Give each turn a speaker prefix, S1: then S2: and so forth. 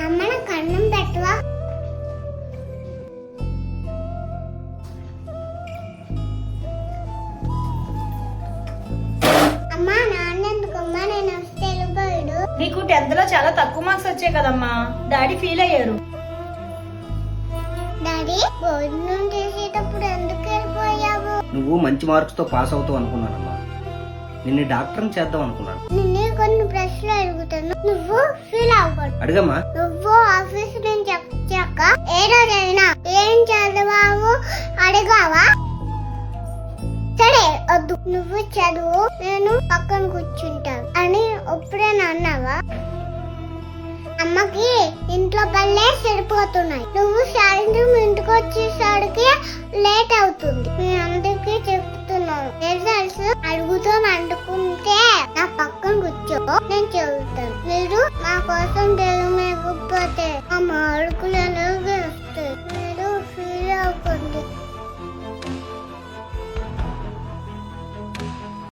S1: అమ్మ నాకు అన్నం పెట్టవా? అమ్మా నాన్న ఎందుకమ్మా నేను వస్తే వెళ్ళిపోయాడు?
S2: నీకు 10th లో చాలా తక్కువ మార్క్స్ వచ్చాయి కదమ్మా, డాడీ ఫీల్ అయ్యారు.
S1: డాడీ భోజనం చేసేటప్పుడు ఎందుకు వెళ్ళిపోయావు?
S3: నువ్వు మంచి మార్క్స్ తో పాస్ అవుతావు అనుకున్నానమ్మా. నిన్ను డాక్టర్ని చేద్దాం అనుకున్నాను.
S1: నిన్నే కొన్ని ప్రశ్నలు అడుగుతాను, నువ్వు ఫీల్ అవ్వకూడదు.
S3: అడిగమ్మా.
S1: నువ్వు ఆఫీస్ నుంచి వచ్చాక ఏ రోజైనా ఏం చదివావు అడిగావా? సరే వద్దు, నువ్వు చదువు, నేను పక్కన కూర్చుంటాను అని ఎప్పుడైనా అన్నావా? అమ్మకి ఇంట్లో పనులే సరిపోతున్నాయి, నువ్వు సాయంత్రం ఇంటికి వచ్చేసరికి లేట్ అవుతుంది. నేను అందరికీ చెప్తున్నాను, రిజల్ట్స్ అడుగుతాం అనుకుంటే నా పక్కన కూర్చో, నేను చదువుతాను. మీరు మా కోసం